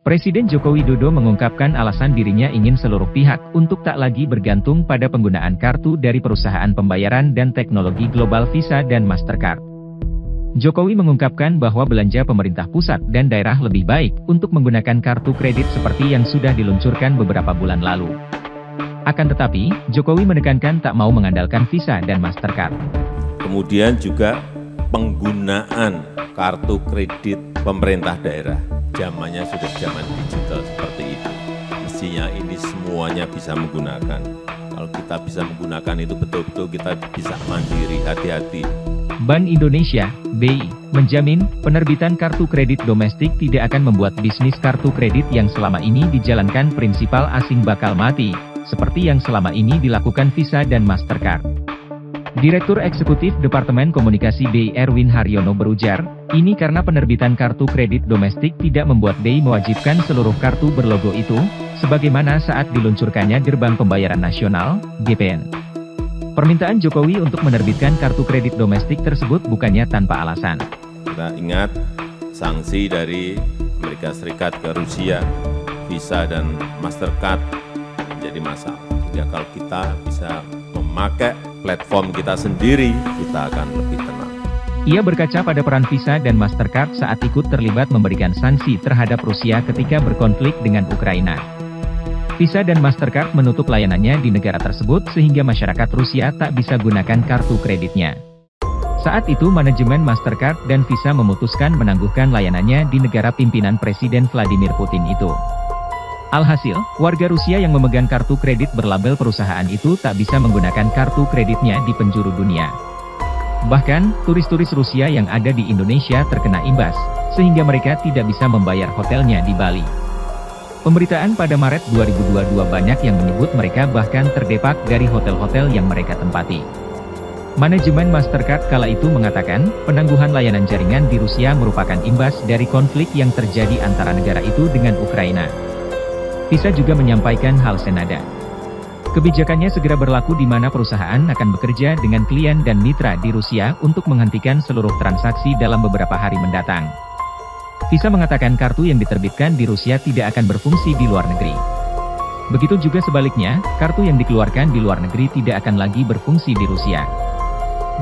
Presiden Joko Widodo mengungkapkan alasan dirinya ingin seluruh pihak untuk tak lagi bergantung pada penggunaan kartu dari perusahaan pembayaran dan teknologi global Visa dan Mastercard. Jokowi mengungkapkan bahwa belanja pemerintah pusat dan daerah lebih baik untuk menggunakan kartu kredit seperti yang sudah diluncurkan beberapa bulan lalu. Akan tetapi, Jokowi menekankan tak mau mengandalkan Visa dan Mastercard. Kemudian juga penggunaan kartu kredit pemerintah daerah. Zamannya sudah zaman digital seperti itu. Mestinya ini semuanya bisa menggunakan. Kalau kita bisa menggunakan itu betul-betul kita bisa mandiri, hati-hati. Bank Indonesia, BI, menjamin penerbitan kartu kredit domestik tidak akan membuat bisnis kartu kredit yang selama ini dijalankan prinsipal asing bakal mati, seperti yang selama ini dilakukan Visa dan Mastercard. Direktur Eksekutif Departemen Komunikasi BI Erwin Haryono berujar, ini karena penerbitan kartu kredit domestik tidak membuat BI mewajibkan seluruh kartu berlogo itu, sebagaimana saat diluncurkannya Gerbang Pembayaran Nasional, GPN. Permintaan Jokowi untuk menerbitkan kartu kredit domestik tersebut bukannya tanpa alasan. Kita ingat sanksi dari Amerika Serikat ke Rusia, Visa dan Mastercard menjadi masalah. Sehingga kalau kita bisa memakai platform kita sendiri, kita akan lebih tenang. Ia berkaca pada peran Visa dan Mastercard saat ikut terlibat memberikan sanksi terhadap Rusia ketika berkonflik dengan Ukraina. Visa dan Mastercard menutup layanannya di negara tersebut sehingga masyarakat Rusia tak bisa gunakan kartu kreditnya. Saat itu manajemen Mastercard dan Visa memutuskan menangguhkan layanannya di negara pimpinan Presiden Vladimir Putin itu. Alhasil, warga Rusia yang memegang kartu kredit berlabel perusahaan itu tak bisa menggunakan kartu kreditnya di penjuru dunia. Bahkan, turis-turis Rusia yang ada di Indonesia terkena imbas, sehingga mereka tidak bisa membayar hotelnya di Bali. Pemberitaan pada Maret 2022 banyak yang menyebut mereka bahkan terdepak dari hotel-hotel yang mereka tempati. Manajemen Mastercard kala itu mengatakan, penangguhan layanan jaringan di Rusia merupakan imbas dari konflik yang terjadi antara negara itu dengan Ukraina. Visa juga menyampaikan hal senada. Kebijakannya segera berlaku di mana perusahaan akan bekerja dengan klien dan mitra di Rusia untuk menghentikan seluruh transaksi dalam beberapa hari mendatang. Visa mengatakan kartu yang diterbitkan di Rusia tidak akan berfungsi di luar negeri. Begitu juga sebaliknya, kartu yang dikeluarkan di luar negeri tidak akan lagi berfungsi di Rusia.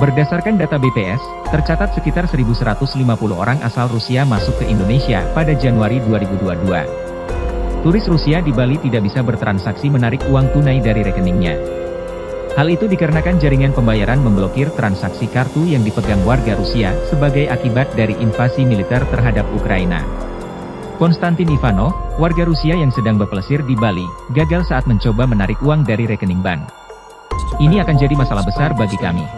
Berdasarkan data BPS, tercatat sekitar 1.150 orang asal Rusia masuk ke Indonesia pada Januari 2022. Turis Rusia di Bali tidak bisa bertransaksi menarik uang tunai dari rekeningnya. Hal itu dikarenakan jaringan pembayaran memblokir transaksi kartu yang dipegang warga Rusia sebagai akibat dari invasi militer terhadap Ukraina. Konstantin Ivanov, warga Rusia yang sedang berpelesir di Bali, gagal saat mencoba menarik uang dari rekening bank. Ini akan jadi masalah besar bagi kami.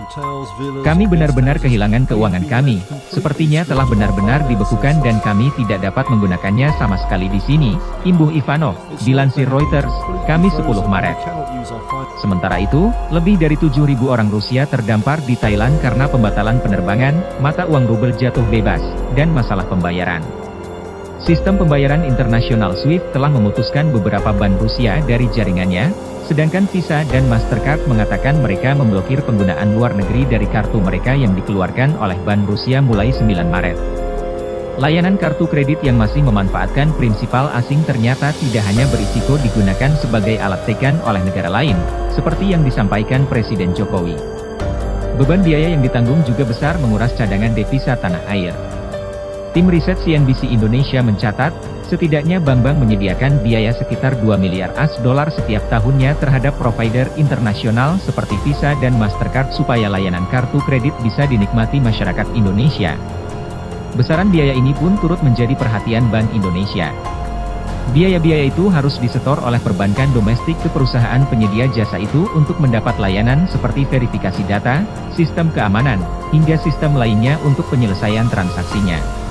Kami benar-benar kehilangan keuangan kami, sepertinya telah benar-benar dibekukan dan kami tidak dapat menggunakannya sama sekali di sini, imbuh Ivanov, dilansir Reuters, Kamis 10 Maret. Sementara itu, lebih dari 7.000 orang Rusia terdampar di Thailand karena pembatalan penerbangan, mata uang rubel jatuh bebas, dan masalah pembayaran. Sistem pembayaran internasional SWIFT telah memutuskan beberapa bank Rusia dari jaringannya, sedangkan Visa dan Mastercard mengatakan mereka memblokir penggunaan luar negeri dari kartu mereka yang dikeluarkan oleh bank Rusia mulai 9 Maret. Layanan kartu kredit yang masih memanfaatkan prinsipal asing ternyata tidak hanya berisiko digunakan sebagai alat tekan oleh negara lain, seperti yang disampaikan Presiden Jokowi. Beban biaya yang ditanggung juga besar menguras cadangan devisa tanah air. Tim riset CNBC Indonesia mencatat, setidaknya bank-bank menyediakan biaya sekitar 2 miliar US$ setiap tahunnya terhadap provider internasional seperti Visa dan Mastercard supaya layanan kartu kredit bisa dinikmati masyarakat Indonesia. Besaran biaya ini pun turut menjadi perhatian Bank Indonesia. Biaya-biaya itu harus disetor oleh perbankan domestik ke perusahaan penyedia jasa itu untuk mendapat layanan seperti verifikasi data, sistem keamanan, hingga sistem lainnya untuk penyelesaian transaksinya.